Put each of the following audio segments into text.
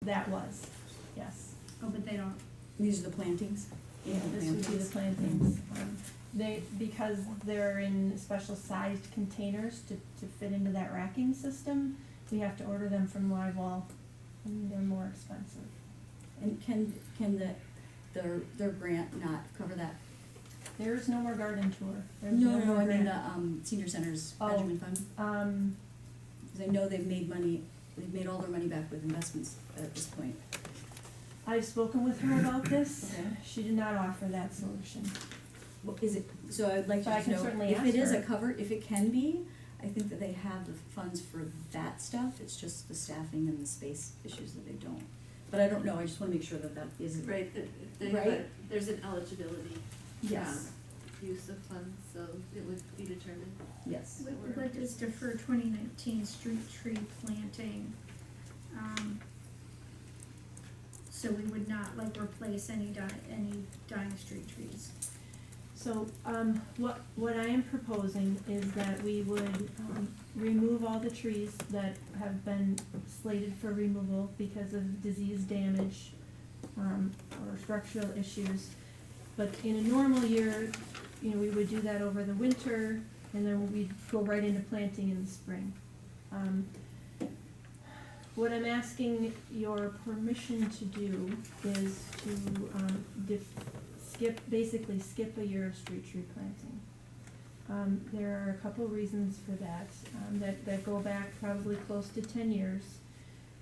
that was, yes. Oh, but they don't, These are the plantings? Yeah, this would be the plantings. Because they're in special sized containers to fit into that racking system, we have to order them from Live Wall, and they're more expensive. And can their grant not cover that? There is no more garden tour. There's No, more I mean grant. the senior center's Oh, Benjamin Fund. Because I know they've made all their money back with investments at this point. I've spoken with her about this. Okay. She did not offer that solution. What is it, so I'd like to But I just can know, certainly if ask it is her. a cover, if it can be, I think that they have the funds for that stuff, it's just the staffing and the space issues that they don't. But I don't know, I just wanna make sure that is. Right, they Right? have a, there's an eligibility, Yes. use of funds, so it would be determined. Yes. what does defer 2019 street tree planting? So we would not like replace any dying street trees. So, what I am proposing is that we would, remove all the trees that have been slated for removal because of disease damage, or structural issues. But in a normal year, you know, we would do that over the winter, and then we'd go right into planting in the spring. What I'm asking your permission to do is to, basically skip a year of street tree planting. There are a couple reasons for that, that go back probably close to 10 years.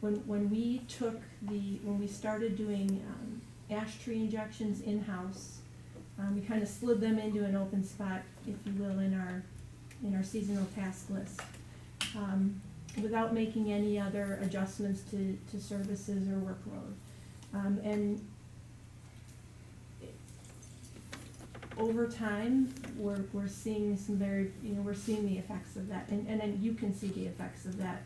When we started doing, ash tree injections in-house, we kind of slid them into an open spot, if you will, in our seasonal task list, without making any other adjustments to services or workload. And over time, we're seeing we're seeing the effects of that, and then you can see the effects of that.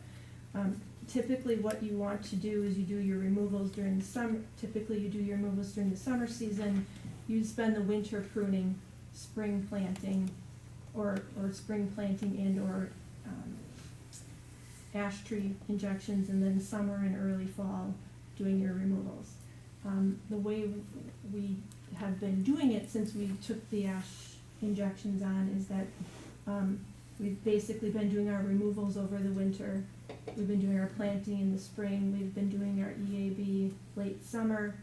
Typically, what you want to do is you do your removals during the summer. Typically, you do your removals during the summer season. You spend the winter pruning, spring planting, or spring planting and/or ash tree injections, and then summer and early fall doing your removals. The way we have been doing it since we took the ash injections on is that we've basically been doing our removals over the winter. We've been doing our planting in the spring. We've been doing our EAB late summer.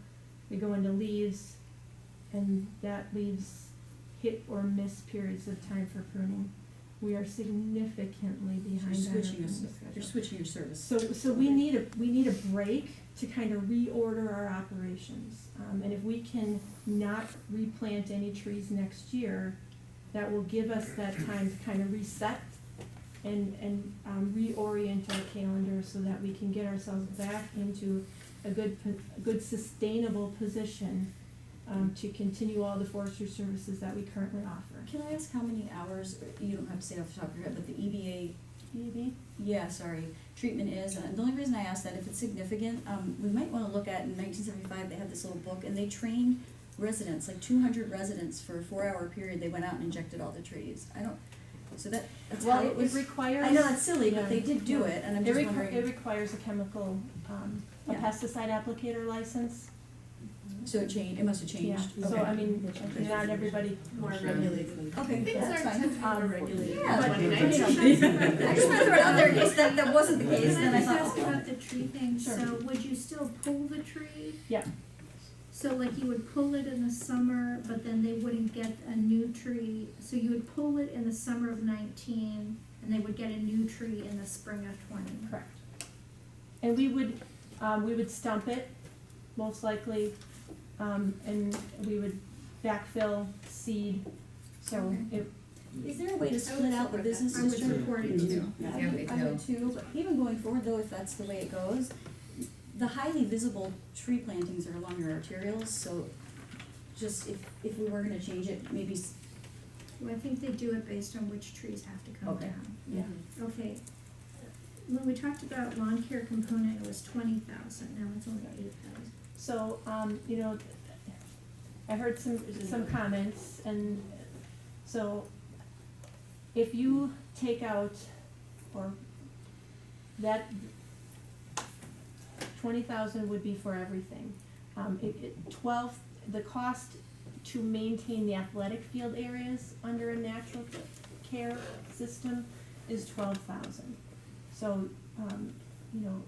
We go into leaves, and that leaves hit or miss periods of time for pruning. We are significantly behind on our pruning schedule. You're switching your service. So we need a break to kind of reorder our operations. And if we can not replant any trees next year, that will give us that time to kind of reset and reorient our calendar so that we can get ourselves back into a good sustainable position to continue all the forestry services that we currently offer. Can I ask how many hours, you don't have to say off the top of your head, but the EBA, treatment is, and the only reason I ask that, if it's significant, we might wanna look at, in 1975, they had this little book, and they trained residents, like 200 residents for a 4-hour period, they went out and injected all the trees. That's how it was. It requires. I know it's silly, but they yeah, did do yeah. it, and I'm just wondering. It requires a chemical, a Yeah. pesticide applicator license. So it must have changed. Yeah, so Okay. I mean, not everybody. More regulated. Okay, Things that's are fine. tend to be more regulated. Yeah, but, you know, 2019. I just wanna throw it out there in case that wasn't the case, Can then I I just thought, ask oh, about the tree thing? Sure. So would you still pull the tree? Yeah. So like you would pull it in the summer, but then they wouldn't get a new tree, so you would pull it in the summer of 19, and they would get a new tree in the spring of 20. Correct. And we would stump it, most likely, and we would backfill, seed, so Okay. is there a way to split out the business I would district? support it too. I would too, but even going forward though, if that's the way it goes, the highly visible tree plantings are along your arterials, so just if we were gonna change it, maybe, Well, I think they do it based on which trees have to come Okay. down. yeah. Okay. When we talked about lawn care component, it was 20,000, now it's only 8,000. So, I heard some comments, and so if you take out, or that, 20,000 would be for everything. The cost to maintain the athletic field areas under a natural care system is 12,000. So, you know,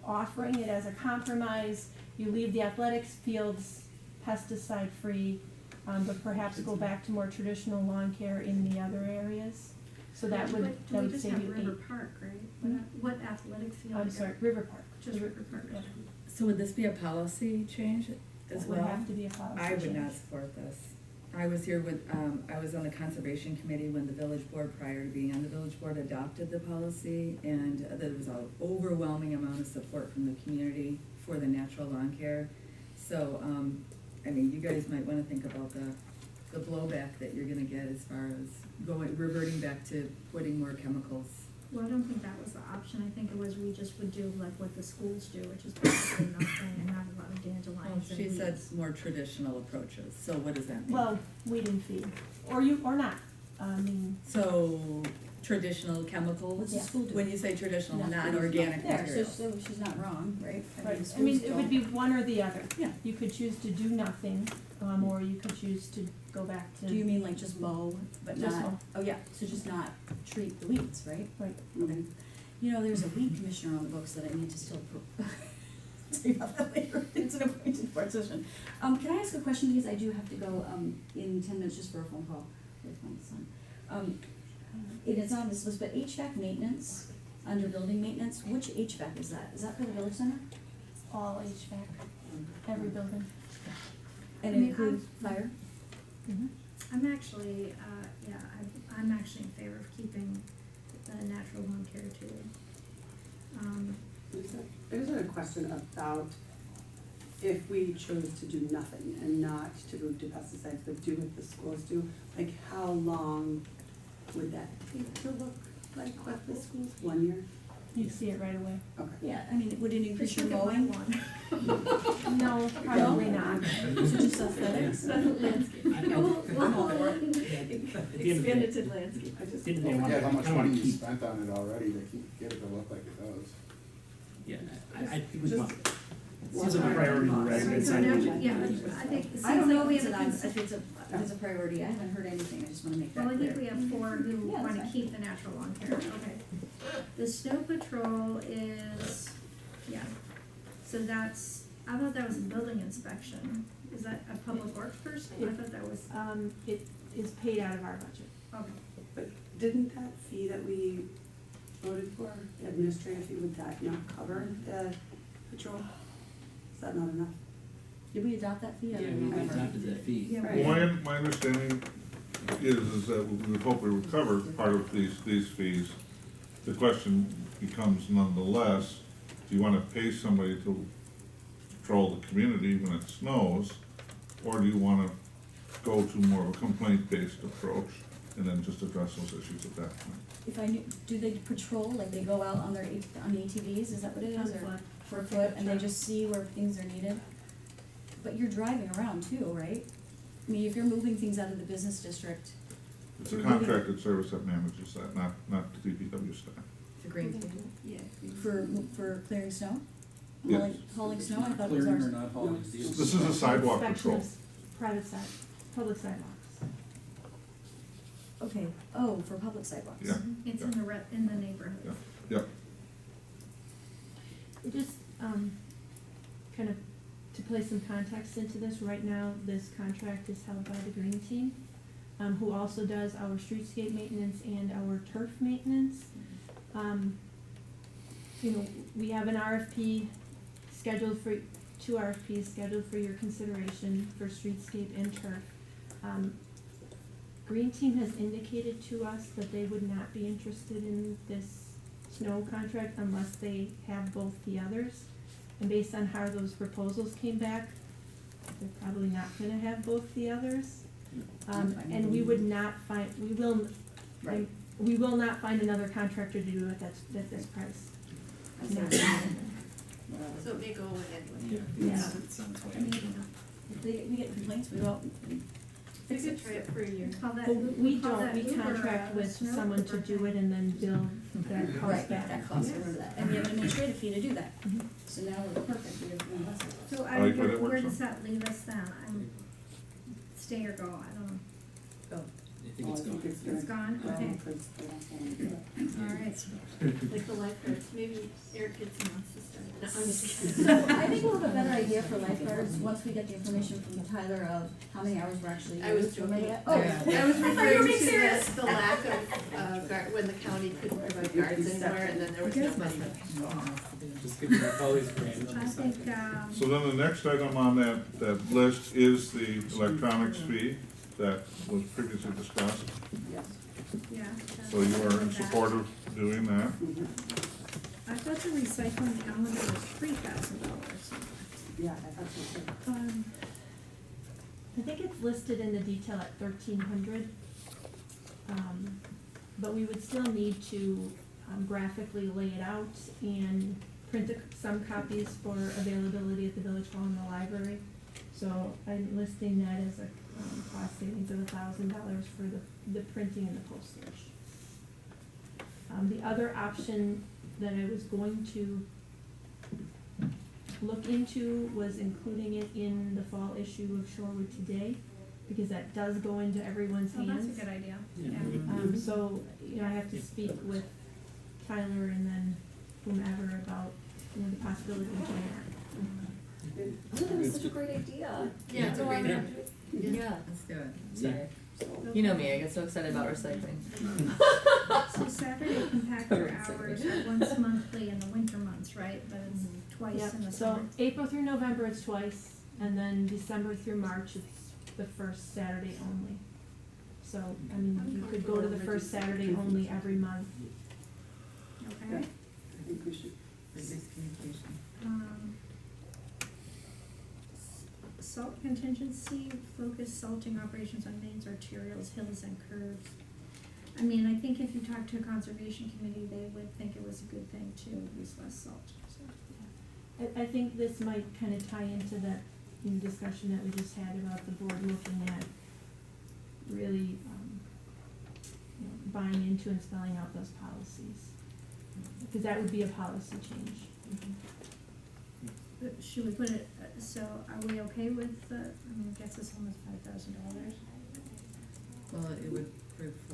offering it as a compromise, you leave the athletics fields pesticide-free, but perhaps go back to more traditional lawn care in the other areas. So that would We just save have you River eight. Park, right? Hmm? What athletic field? I'm sorry, River Park. Just River Park. Yeah. So would this be a policy change as That would well? have to be a policy I would change. not support this. I was here with, I was on the conservation committee when the village board, prior to being on the village board, adopted the policy, and there was an overwhelming amount of support from the community for the natural lawn care. So, I mean, you guys might wanna think about the blowback that you're gonna get as far as reverting back to putting more chemicals. Well, I don't think that was the option. I think it was we just would do like what the schools do, which is basically nothing and not a lot of dandelions and She said weeds. more traditional approaches, so what does that mean? Well, weed and feed, or not. I mean, So, traditional chemicals? What's the school do? When you say traditional, No. non-organic There, materials. so she's not wrong, right? right, I schools mean, it would don't- be one or the other. Yeah. You could choose to do nothing, or you could choose to go back to. Do you mean like just mow, but Just not, mow. oh yeah, so just not treat the weeds, right? Right. Okay. You know, there's a weed commissioner on the books that I need to still tell you about that later. It's an appointed board position. Can I ask a question, because I do have to go, in 10 minutes just for a phone call with my son. It is on this list, but HVAC maintenance, under building maintenance, which HVAC is that? Is that for the village center? All HVAC, every building. And I it mean, includes fire? Mm-hmm. I'm actually, I'm actually in favor of keeping the natural lawn care too. There's a question about if we chose to do nothing and not to move to pesticides, but do what the schools do, like how long would that take to look like what the schools, 1 year? You'd see it right away. Okay. Yeah, I mean, would it increase Just your look at my mowing? lawn. No, probably not. So just aesthetics? Expand Expanded it to landscape. I just, Didn't they Well, want, we have how kind much of want money to you keep, spent on it already to get it to look like it does. yeah, I think we Just- want, seems like a priority for residents. So I now, think. yeah, I think it seems I don't know like we if it's have an, a if it's a priority, I haven't heard anything, I just wanna make that Well, I clear. think we have 4 who Yeah, that's wanna fine. keep the natural lawn care, okay. The snow patrol is, yeah, so that's, I thought that was a building inspection. Is that a public works person? I thought that was, It is paid out of our budget. okay. but didn't that fee that we voted for, the administrative fee, would that not cover the patrol? Is that not enough? Did we adopt that fee? I Yeah, don't we remember. adopted that fee. Yeah, Right. right. My understanding is that we would hope we would cover part of these fees. The question becomes nonetheless, do you wanna pay somebody to patrol the community when it snows? Or do you wanna go to more of a complaint-based approach and then just address those issues at that point? If I knew, do they patrol, like they go out on their, on the ATVs, is that what it is, On or foot. for foot, and they just see where things are needed? But you're driving around too, right? I mean, if you're moving things out of the business district, It's a contracted service that manages that, not the DPW staff. for green fee, Yeah. for clearing snow? Yes. Hauling snow, I thought it was Clearing or ours. not hauling. This is a sidewalk Inspection patrol. of private side, public sidewalks. Okay, oh, for public sidewalks. Yeah. It's in the in the neighborhood. Yeah. Yep. It just, kind of, to place some context into this, right now, this contract is held by the Green Team, who also does our streetscape maintenance and our turf maintenance. You know, we have an RFP scheduled for, 2 RFPs scheduled for your consideration for streetscape and turf. Green Team has indicated to us that they would not be interested in this snow contract unless they have both the others. And based on how those proposals came back, they're probably not gonna have both the others. And we would not find, Right. we will not find another contractor to do it at this price. I see. So it may go away anyway. Yeah. It sounds I mean, like. if we get complaints, we don't, You could try it for a year. Call that, Well, we call don't, that we Uber contract a with snow someone to Uber do it thing. and then bill that cost Right, back. that costs Yes. for that, and we have an administrative fee to do that. Mhm. So now we're perfect, we have one less. So I like that it where works does on. that leave us then? I'm, stay or go, I don't know. I think it's gone. It's gone, okay, Because they don't want to do it. all right. Like the lifeguards, maybe Eric Gibson wants to start. No, I'm just kidding. So I think we'll have a better idea for lifeguards, once we get the information from Tyler of how many hours we're actually I was used. Remember joking. that? Oh, Yeah. I was thought you were referring being to serious. the lack of, when the county couldn't provide guards anywhere, and then there was You guys nobody. must have nothing else to do. Just give your colleagues brand on I the side. think, So then the next item on that list is the electronics fee that was previously discussed. Yes. yeah. So you are in that. support of doing that? Mhm. I thought the recycling calendar was $3,000. Yeah, I thought so too. I think it's listed in the detail at 1,300. But we would still need to graphically lay it out and print some copies for availability at the village hall and the library. So I'm listing that as a cost savings of $1,000 for the printing and the postage. The other option that I was going to look into was including it in the fall issue of Shorewood Today, because that does go into everyone's Oh, hands. that's a good idea, Yeah. yeah. So, you know, I have to speak with Tyler and then whomever about, you know, the possibility of doing that. Oh, that was such a great idea. Yeah, it's a great Yeah. idea. Yeah, Let's do it. sorry. You know me, I get so excited about recycling. So Saturday compactor hours are once monthly in the winter months, right? But it's twice Yep, in the so summer. April through November it's twice, and then December through March it's the first Saturday only. So, I mean, you could go to the first Saturday only every month. Okay. I think we should. Reduce communication. Salt contingency, focus salting operations on mains, arterials, hills and curves. I mean, I think if you talk to a conservation committee, they would think it was a good thing to use less salt, so. I think this might kind of tie into that, you know, discussion that we just had about the board looking at really, you know, buying into and spelling out those policies. Because that would be a policy change. Should we put it, so are we okay with the, I mean, it gets us almost $5,000? Well, it would,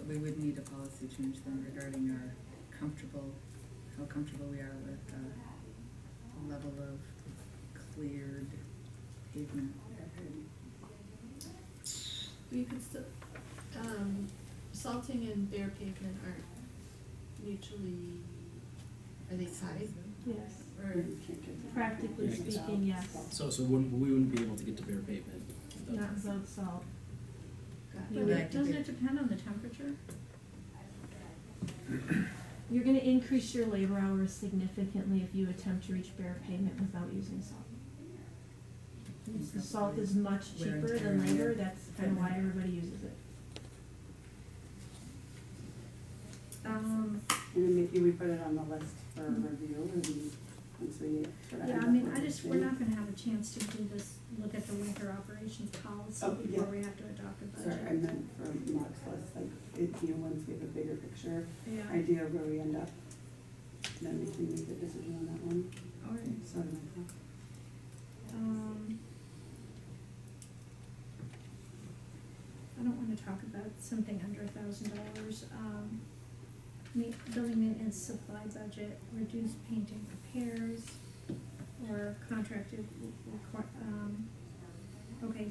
we would need a policy change then regarding our how comfortable we are with the level of cleared pavement. You could still, salting and bare pavement aren't mutually, are they tied? Yes. Or, You can't get the- Practically Yeah. speaking, yes. So we wouldn't be able to get to bare pavement. without- Not without salt. got You But would- Like doesn't the- it depend on the temperature? You're gonna increase your labor hours significantly if you attempt to reach bare pavement without using salt. The salt is much Wear and cheaper tear than on labor, your that's kind of why everybody uses it. And then maybe we put it on the list for review and once we sort of. Yeah, end I up mean, with I this just, we're thing. not gonna have a chance to do this, look at the winter operations policy Oh, before yeah. we have to adopt a Sorry, I budget. meant for Mark's list, like, you know, once we have a bigger picture, Yeah, idea of where we end up, then we can make a decision on that one. all right. Sort of like that. I don't wanna talk about something under $1,000. Building maintenance supply budget, reduced painting repairs, or contracted, okay,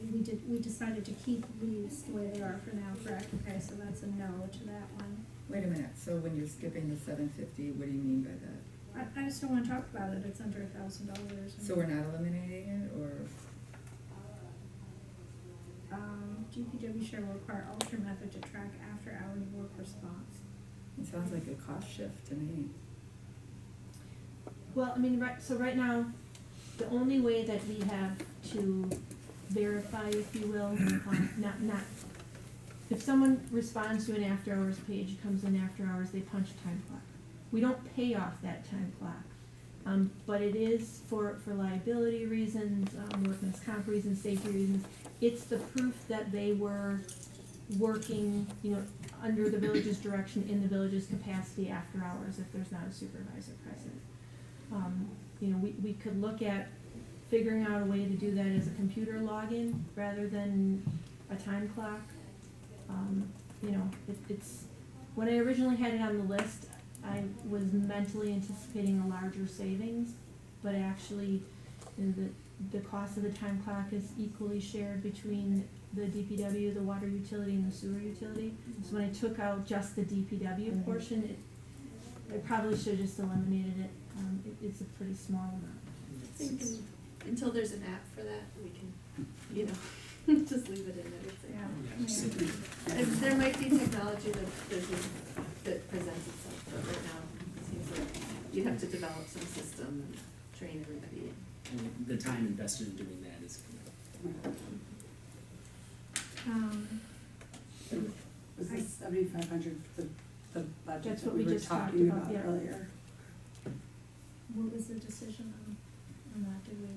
we decided to keep these the way they are for now, correct? Okay, so that's a no to that one. Wait a minute, so when you're skipping the $750, what do you mean by that? I just don't wanna talk about it, it's under $1,000. So we're not eliminating it, or? DPW share will require alternate method to track after-hours work response. It sounds like a cost shift to me. Well, I mean, right now, the only way that we have to verify, if you will, if someone responds to an after-hours page, comes in after hours, they punch a time clock. We don't pay off that time clock. But it is for liability reasons, workman's comp reasons, safety reasons. It's the proof that they were working, under the village's direction in the village's capacity after hours if there's not a supervisor present. We could look at figuring out a way to do that as a computer login rather than a time clock. It's, when I originally had it on the list, I was mentally anticipating a larger savings, but actually, the cost of the time clock is equally shared between the DPW, the water utility, and the sewer utility. So when I took out just the DPW portion, I probably should have just eliminated it. It's a pretty small amount. I think until there's an app for that, we can, just leave it in there. It's like, Yeah. and there might be technology that presents itself, but right now, it seems like you have to develop some system and train everybody. And the time invested in doing that is Was this 7,500 the budget That's that what we we were just talked talking about, about yeah. earlier? What was the decision on that, did we?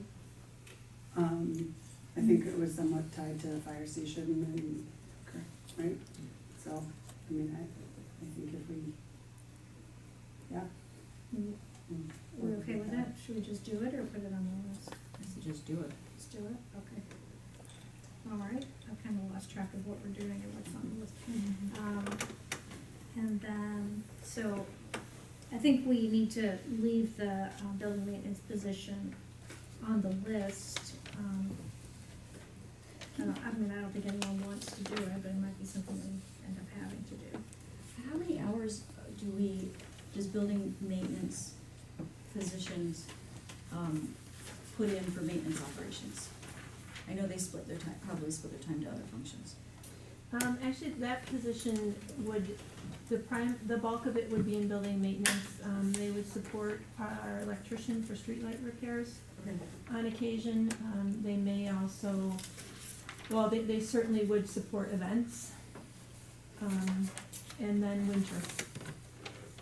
I think it was somewhat tied to the fire station and, right? So, I think if we, yeah. We're okay with that? Should we just do it or put it on the list? I said just do it. Just do it, okay. All right, I've kind of lost track of what we're doing and what's on the list. And then, so, I think we need to leave the building maintenance position on the list. I don't think anyone wants to do it, but it might be something we end up having to do. How many hours does building maintenance positions, put in for maintenance operations? I know they probably split their time to other functions. Actually, that position the bulk of it would be in building maintenance. They would support our electrician for streetlight repairs on occasion. They may also, they certainly would support events, and then winter.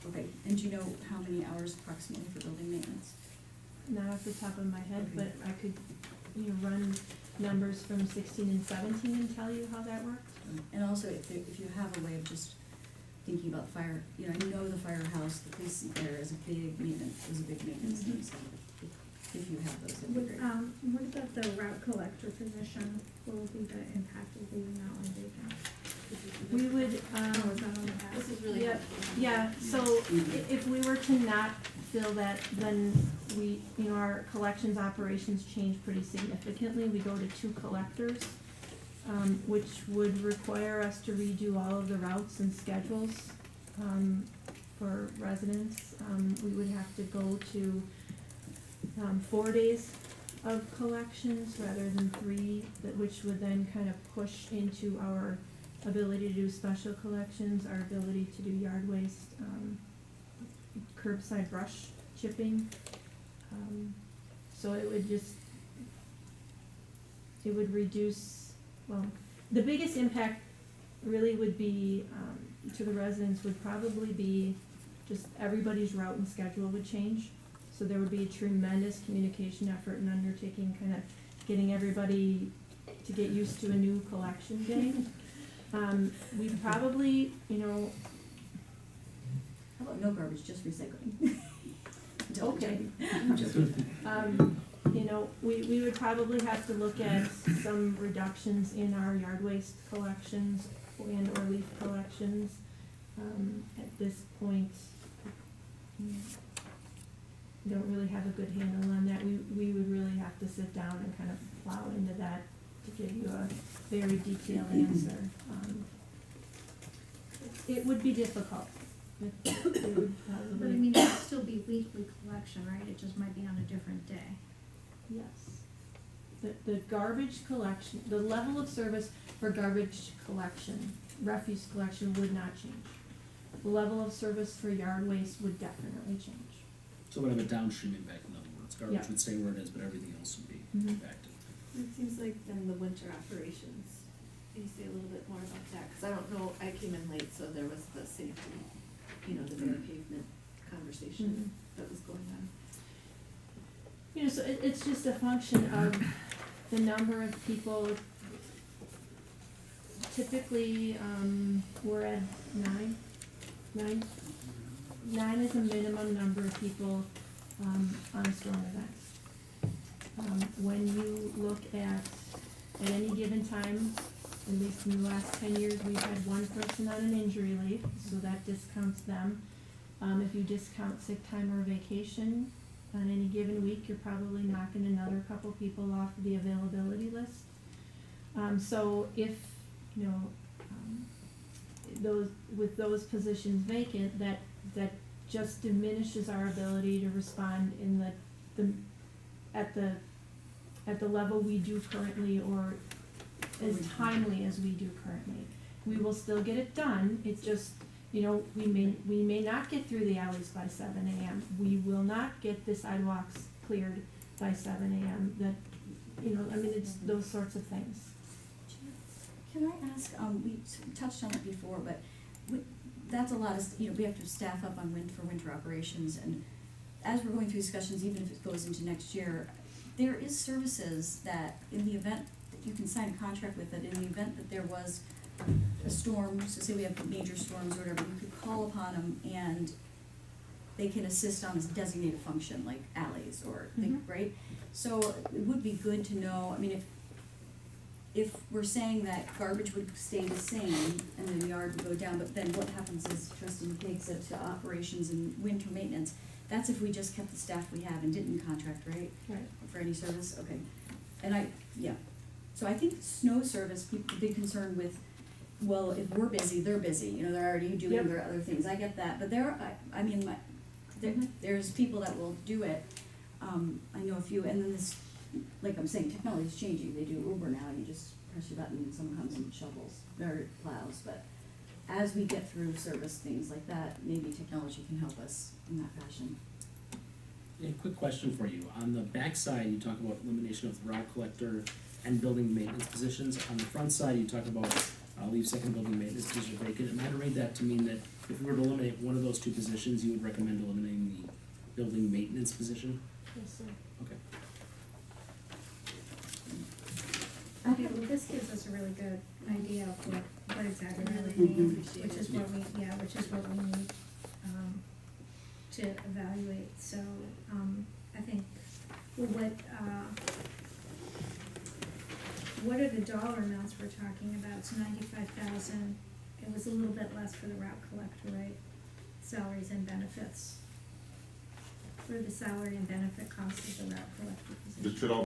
Okay, and do you know how many hours approximately for building maintenance? Not off the top of my head, Okay. but I could, run numbers from 16 and 17 and tell you how that works. And also, if you have a way of just thinking about fire, I know the firehouse, the police there is a big maintenance team, so if you have those, that'd be great. What about the route collector position? What would be the impact of leaving that one vacant? We would, Is that on the back? This is really yeah, helpful. yeah, so if we were to not fill that, then our collections operations change pretty significantly. We go to 2 collectors, which would require us to redo all of the routes and schedules, for residents. We would have to go to, 4 days of collections rather than 3, which would then kind of push into our ability to do special collections, our ability to do yard waste, curbside brush chipping. So it would reduce, the biggest impact really would be, to the residents would probably be just everybody's route and schedule would change. So there would be a tremendous communication effort and undertaking, kind of getting everybody to get used to a new collection day. We probably, How about no garbage, just recycling? Okay. We would probably have to look at some reductions in our yard waste collections and or leaf collections. At this point, don't really have a good handle on that. We would really have to sit down and kind of plow into that to give you a very detailed answer. It would be difficult. It would But probably, it would still be weekly collection, right? It just might be on a different day. yes. The garbage collection, the level of service for garbage collection, refuse collection would not change. The level of service for yard waste would definitely change. So it would have a downstream impact, in other words. Garbage Yeah. would stay where it is, but everything else would be Mhm. impacted. It seems like then the winter operations, can you say a little bit more about that? Cause I don't know, I came in late, so there was the safety, the bare pavement conversation that was going on. You know, so it's just a function of the number of people. Typically, we're at nine is a minimum number of people, on a storm event. When you look at any given time, at least in the last 10 years, we've had one person on an injury leave, so that discounts them. If you discount sick time or vacation, on any given week, you're probably knocking another couple people off the availability list. So if, you know, with those positions vacant, that just diminishes our ability to respond in at the level we do currently, or as timely as we do currently. We will still get it done, it's just, you know, we may not get through the alleys by 7 AM. We will not get the sidewalks cleared by 7 AM. That, you know, I mean, it's those sorts of things. Can I ask, we touched on it before, but that's a lot of, you know, we have to staff up on winter operations, and as we're going through discussions, even if it goes into next year, there is services that in the event that you can sign a contract with, that in the event that there was a storm, so say we have major storms or whatever, you could call upon them and they can assist on this designated function, like alleys or, right? So it would be good to know, I mean, if we're saying that garbage would stay the same and then the yard would go down, but then what happens is, trustee McCaig said, to operations and winter maintenance, that's if we just kept the staff we have and didn't contract, right? Right. For any service, okay. And so I think snow service, people, big concern with, well, if we're busy, they're busy, you know, they're already doing Yep. their other things, I get that, but there's people that will do it. I know a few, and then this, like I'm saying, technology's changing, they do Uber now, you just press your button and someone comes and shovels, or plows, but as we get through service things like that, maybe technology can help us in that fashion. A quick question for you. On the back side, you talk about elimination of the route collector and building maintenance positions. On the front side, you talk about leave second building maintenance position vacant. Am I to read that to mean that if we were to eliminate one of those two positions, you would recommend eliminating the building maintenance position? Yes, sir. Okay. Okay, well, this gives us a really good idea of what exactly we need, which is what we need, to evaluate, so, I think, what are the dollar amounts we're talking about? It's 95,000, it was a little bit less for the route collector, right? Salaries and benefits. For the salary and benefit costs of the route collector position. It should all